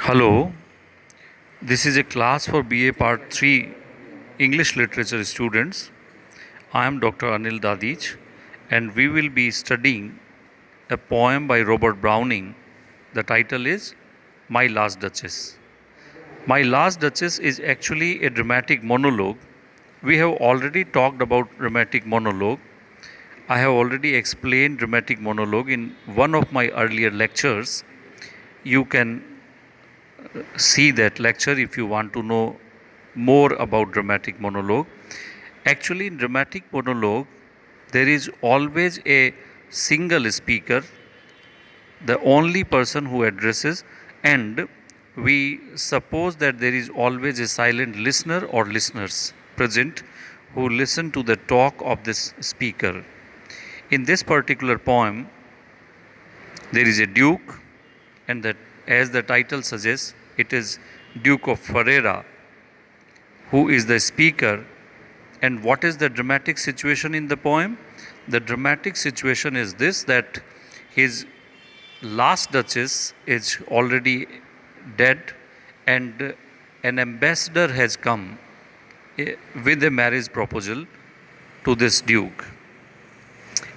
Hello, this is a class for BA Part 3 English Literature students. I am Dr. Anil Dadich and we will be studying a poem by Robert Browning. The title is My Last Duchess. My Last Duchess is actually a dramatic monologue. We have already talked about dramatic monologue. I have already explained dramatic monologue in one of my earlier lectures. You can see that lecture if you want to know more about dramatic monologue. Actually, in dramatic monologue, there is always a single speaker, the only person who addresses, and we suppose that there is always a silent listener or listeners present who listen to the talk of this speaker. In this particular poem, there is a duke, and that, as the title suggests, it is Duke of Ferrara who is the speaker. And what is the dramatic situation in the poem? The dramatic situation is this, that his last duchess is already dead and an ambassador has come with a marriage proposal to this duke.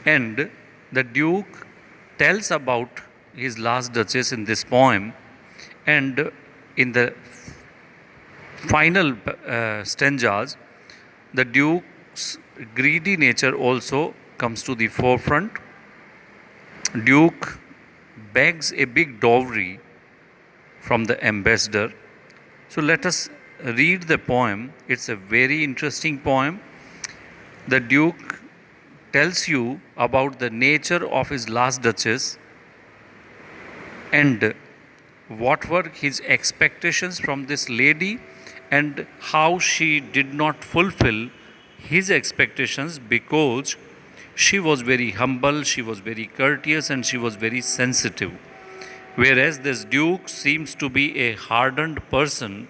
And the duke tells about his last duchess in this poem, and in the final stanzas, the duke's greedy nature also comes to the forefront. Duke begs a big dowry from the ambassador. So let us read the poem. It's a very interesting poem. The duke tells you about the nature of his last duchess and what were his expectations from this lady and how she did not fulfill his expectations because she was very humble, she was very courteous, and she was very sensitive. Whereas this duke seems to be a hardened person.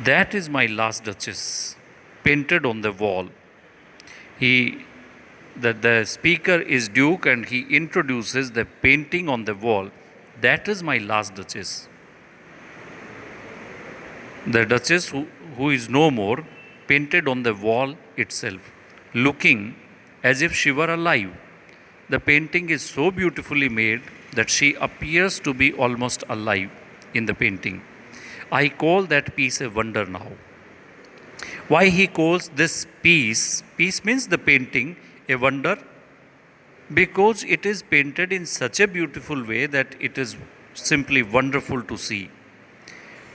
That is my last duchess, painted on the wall. The speaker is Duke and he introduces the painting on the wall. That is my last duchess. The duchess who is no more, painted on the wall itself, looking as if she were alive. The painting is so beautifully made that she appears to be almost alive in the painting. I call that piece a wonder now. Why he calls this piece means the painting, a wonder? Because it is painted in such a beautiful way that it is simply wonderful to see.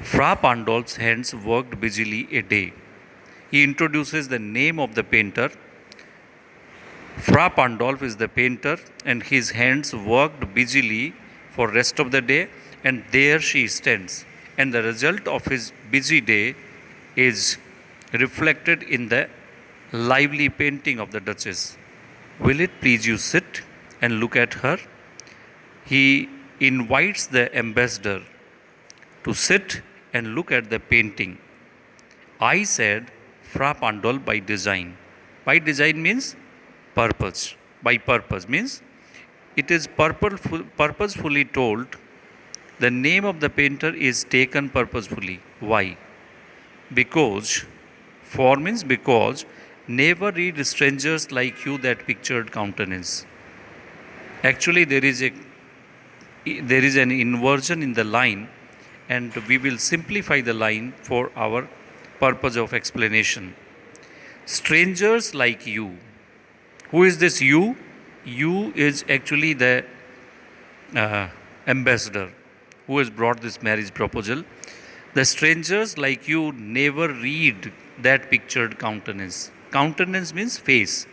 Fra Pandolf's hands worked busily a day. He introduces the name of the painter. Fra Pandolf is the painter and his hands worked busily for rest of the day, and there she stands. And the result of his busy day is reflected in the lively painting of the Duchess. Will it please you sit and look at her? He invites the ambassador to sit and look at the painting. I said, Fra Pandolf by design. By design means purpose. By purpose means it is purposefully told. The name of the painter is taken purposefully. Why? Because, for means because, never read strangers like you that pictured countenance. Actually, there is an inversion in the line, and we will simplify the line for our purpose of explanation. Strangers like you. Who is this you? You is actually the ambassador who has brought this marriage proposal. The strangers like you never read that pictured countenance. Countenance means face.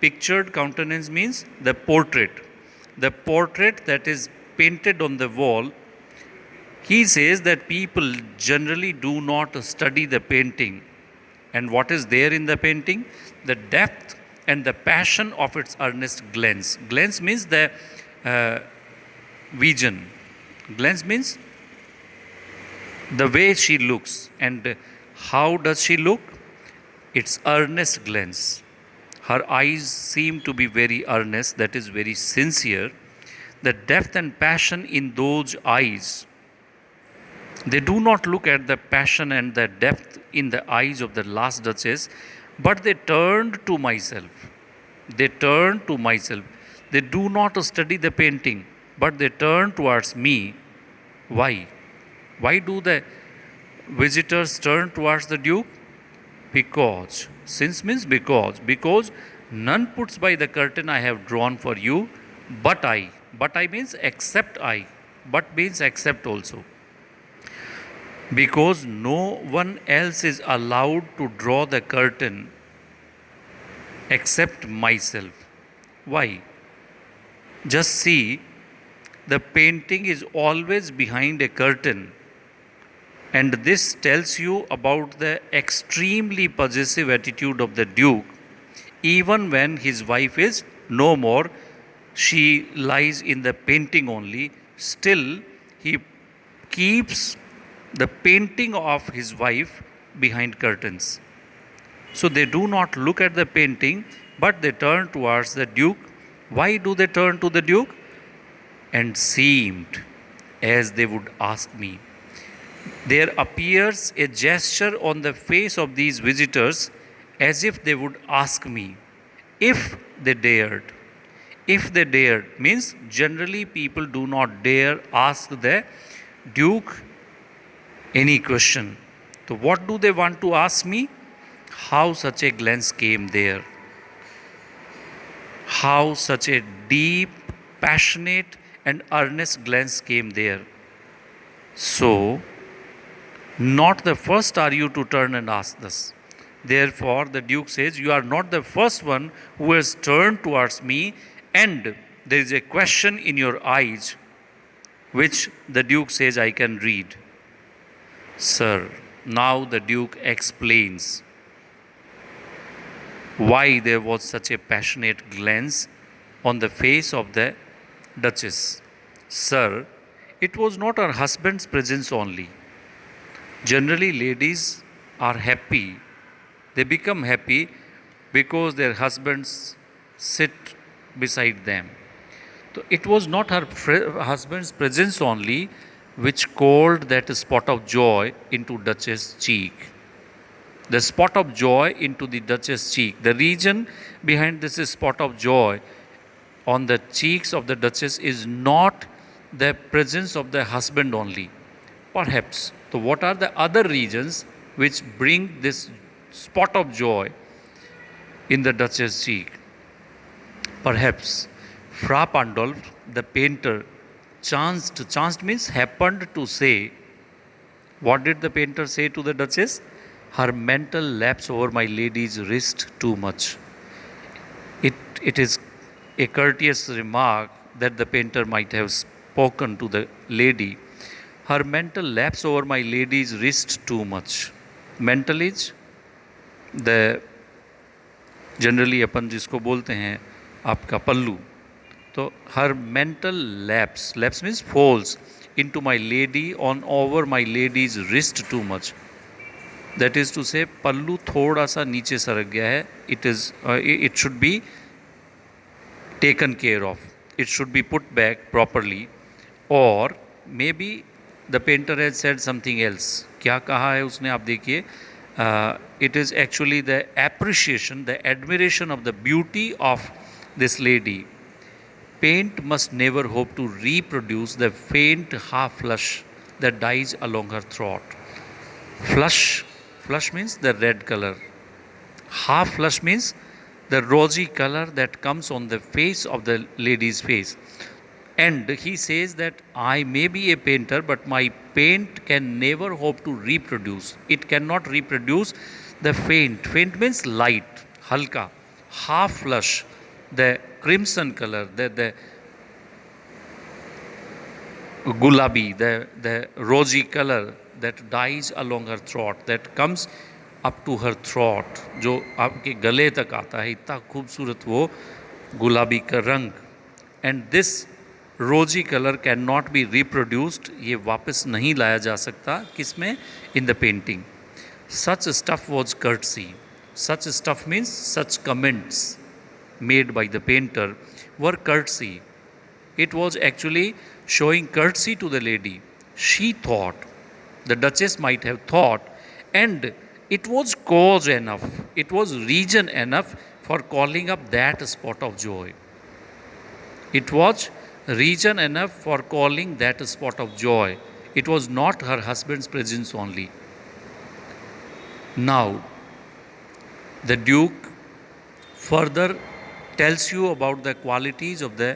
Pictured countenance means the portrait. The portrait that is painted on the wall. He says that people generally do not study the painting. And what is there in the painting? The depth and the passion of its earnest glance. Glance means the vision. Glance means the way she looks. And how does she look? It's earnest glance. Her eyes seem to be very earnest, that is, very sincere. The depth and passion in those eyes, they do not look at the passion and the depth in the eyes of the last duchess, but they turned to myself. They turned to myself. They do not study the painting, but they turn towards me. Why? Why do the visitors turn towards the Duke? Because. Since means because. Because none puts by the curtain I have drawn for you, but I. But I means except I. But means except also. Because no one else is allowed to draw the curtain except myself. Why? Just see, the painting is always behind a curtain, and this tells you about the extremely possessive attitude of the Duke. Even when his wife is no more, she lies in the painting only, still he keeps the painting of his wife behind curtains. So they do not look at the painting, but they turn towards the Duke. Why do they turn to the Duke? And seemed as they would ask me. There appears a gesture on the face of these visitors as if they would ask me, if they dared. If they dared means generally people do not dare ask the Duke any question. So what do they want to ask me? How such a glance came there? How such a deep, passionate and earnest glance came there? So, not the first are you to turn and ask this. Therefore, the Duke says, you are not the first one who has turned towards me, and there is a question in your eyes which the Duke says I can read. Sir, now the Duke explains why there was such a passionate glance on the face of the Duchess. Sir, it was not her husband's presence only. Generally, ladies are happy. They become happy because their husbands sit beside them. So it was not her husband's presence only which called that spot of joy into Duchess' cheek. The spot of joy into the Duchess' cheek. The reason behind this spot of joy on the cheeks of the Duchess is not the presence of the husband only. Perhaps. So what are the other reasons which bring this spot of joy in the Duchess' cheek? Perhaps Fra Pandolf, the painter, chanced means happened to say, what did the painter say to the Duchess? Her mantle laps over my lady's wrist too much. It is a courteous remark that the painter might have spoken to the lady. Her mantle laps over my lady's wrist too much. Mantle is the generally अपन जिसको बोलते हैं आपका पल्लू. तो हर mantle laps means falls into my lady on over my lady's wrist too much. That is to say, पल्लू थोड़ा सा नीचे सरक गया है. It should be taken care of. It should be put back properly. Or maybe the painter has said something else. क्या कहा है उसने, आप देखिए. It is actually the appreciation, the admiration of the beauty of this lady. Paint must never hope to reproduce the faint half flush that dies along her throat. Flush means the red color. Half flush means the rosy color that comes on the face of the lady's face. And he says that I may be a painter, but my paint can never hope to reproduce. It cannot reproduce the faint. Faint means light, halka. Half flush, the crimson color, the gulabi, the rosy color that dies along her throat, that comes up to her throat, जो आपके गले तक आता है. इतना खूबसूरत वो गुलाबी का रंग. And this rosy color cannot be reproduced. ये वापस नहीं लाया जा सकता. किसमें? In the painting. Such stuff was courtesy. Such stuff means such comments. made by the painter were courtesy. It was actually showing courtesy to the lady. She thought, the Duchess might have thought, and it was cause enough, it was reason enough for calling up that spot of joy. It was reason enough for calling that a spot of joy. It was not her husband's presence only. Now, the Duke further tells you about the qualities of the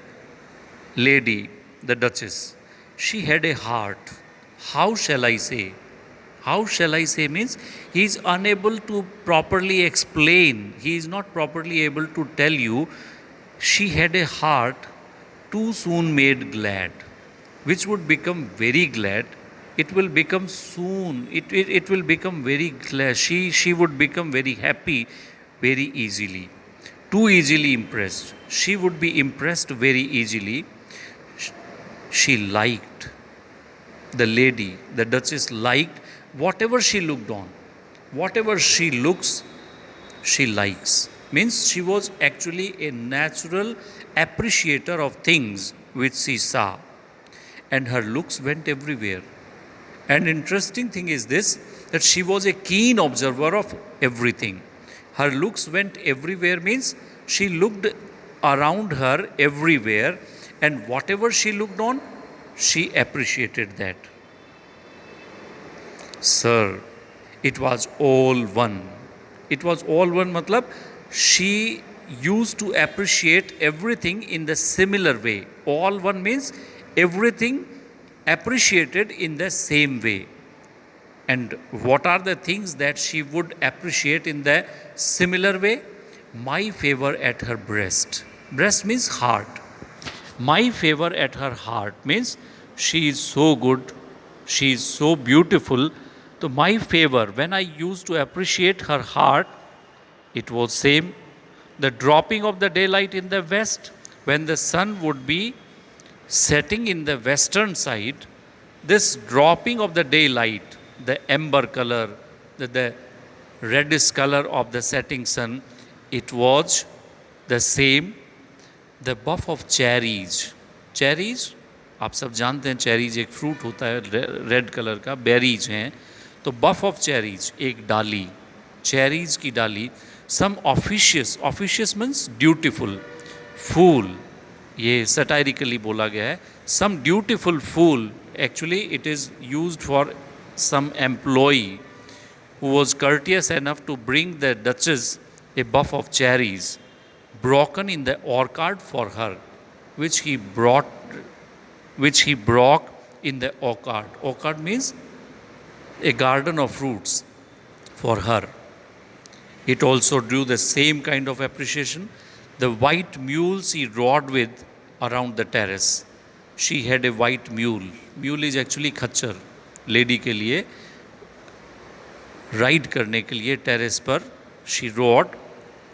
lady, the Duchess. She had a heart. How shall I say? How shall I say means he is unable to properly explain. He is not properly able to tell you. She had a heart too soon made glad, which would become very glad. It will become soon. It will become very glad. She would become very happy very easily. Too easily impressed. She would be impressed very easily. She liked the lady, the Duchess liked whatever she looked on. Whatever she looks, she likes. Means she was actually a natural appreciator of things which she saw. And her looks went everywhere. And interesting thing is this, that she was a keen observer of everything. Her looks went everywhere means she looked around her everywhere, and whatever she looked on, she appreciated that. Sir, it was all one. It was all one matlab she used to appreciate everything in the similar way. All one means everything appreciated in the same way. And what are the things that she would appreciate in the similar way? My favor at her breast. Breast means heart. My favor at her heart means she is so good, she is so beautiful. So my favor, when I used to appreciate her heart, it was same. The dropping of the daylight in the west, when the sun would be setting in the western side, this dropping of the daylight, the amber color, the reddish color of the setting sun, it was the same. The buff of cherries. Cherries, आप सब जानते हैं cherries एक fruit होता है red colour का, berries हैं. तो बफ ऑफ चेरीज एक डाली, चेरीज की डाली. सम ऑफिशियस, ऑफिशियस मीन्स ड्यूटीफुल. फूल, ये सटायरिकली बोला गया है. Some dutiful fool, actually it is used for some employee who was courteous enough to bring the Duchess a buff of cherries broken in the orchard for her, which he broke in the orchard. Orchard means a garden of fruits for her. It also drew the same kind of appreciation. The white mule she rode with around the terrace. She had a white mule. Mule is actually खच्चर. Lady के लिए ride करने के लिए terrace पर she rode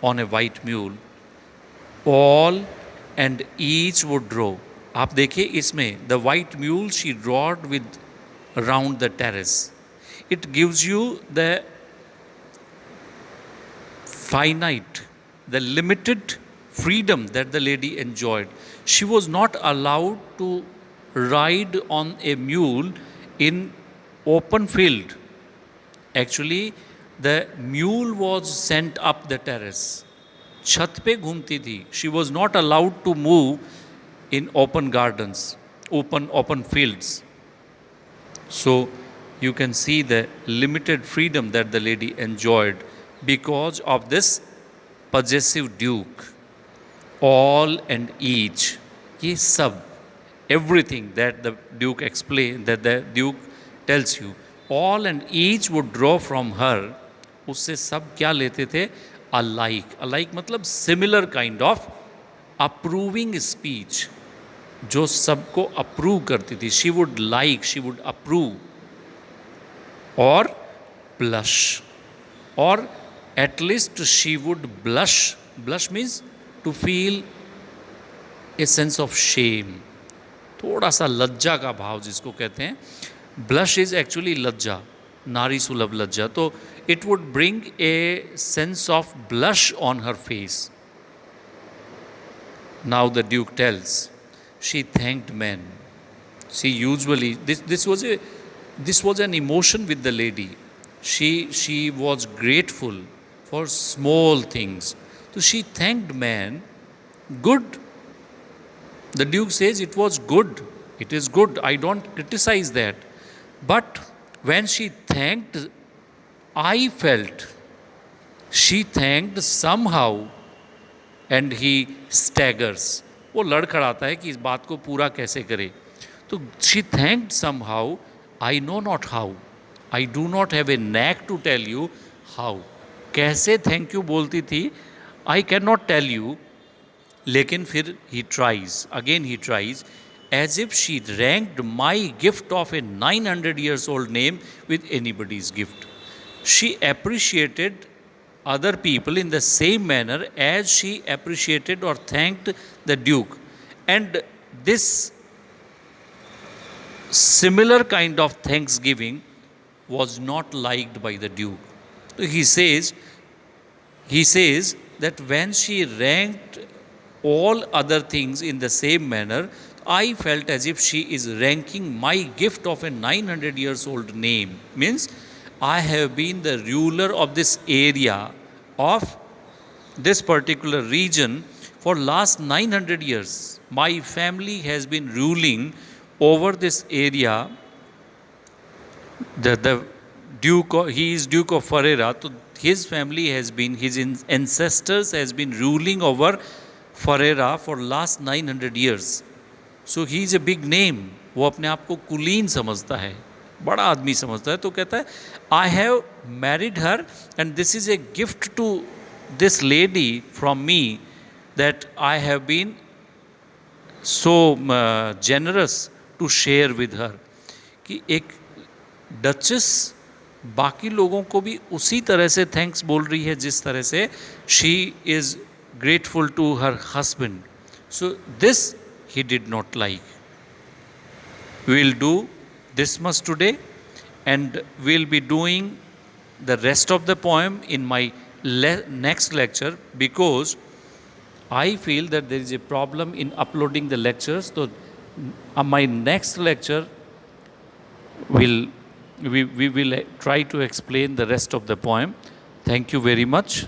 on a white mule. All and each would draw. आप देखिए इसमें the white mule she rode with around the terrace. It gives you the finite, the limited freedom that the lady enjoyed. She was not allowed to ride on a mule in open field. Actually, the mule was sent up the terrace. छत पे घूमती थी. She was not allowed to move in open gardens, open fields. So you can see the limited freedom that the lady enjoyed because of this possessive duke. All and each, ये सब, everything that the duke explained, that the duke tells you, all and each would draw from her. उससे सब क्या लेते थे? alike. alike मतलब similar kind of approving speech, जो सबको approve करती थी. she would like, she would approve, or blush, or at least she would blush. blush means to feel a sense of shame. थोड़ा सा लज्जा का भाव जिसको कहते हैं. ब्लश इज एक्चुअली लज्जा, नारी सुलभ लज्जा. तो it would bring a sense of blush on her face. Now the Duke tells, she thanked men. See, usually this was an emotion with the lady. She was grateful for small things. So she thanked man. Good. The Duke says it was good. It is good. I don't criticize that. But when she thanked, I felt she thanked somehow and he staggers. वो लड़खड़ाता है कि इस बात को पूरा कैसे करे. तो she thanked somehow. I know not how. I do not have a knack to tell you how. कैसे थैंक यू बोलती थी, I cannot tell you. लेकिन फिर he tries, again he tries, as if she ranked my gift of a 900 years old name with anybody's gift. She appreciated other people in the same manner as she appreciated or thanked the Duke. And this similar kind of thanksgiving was not liked by the Duke. So he says that when she ranked all other things in the same manner, I felt as if she is ranking my gift of a 900 years old name. Means I have been the ruler of this area, of this particular region for last 900 years. My family has been ruling over this area. The Duke, he is Duke of Ferrara, so his family has been, his ancestors has been ruling over Ferrara for last 900 years. So he is a big name. वो अपने आप को कुलीन समझता है, बड़ा आदमी समझता है. तो कहता है, I have married her and this is a gift to this lady from me that I have been so generous to share with her. कि एक डचेस बाकी लोगों को भी उसी तरह से थैंक्स बोल रही है जिस तरह से she is grateful to her husband. So this he did not like. We will do this much today, and we'll be doing the rest of the poem in my next lecture, because I feel that there is a problem in uploading the lectures. So my next lecture we will try to explain the rest of the poem. Thank you very much.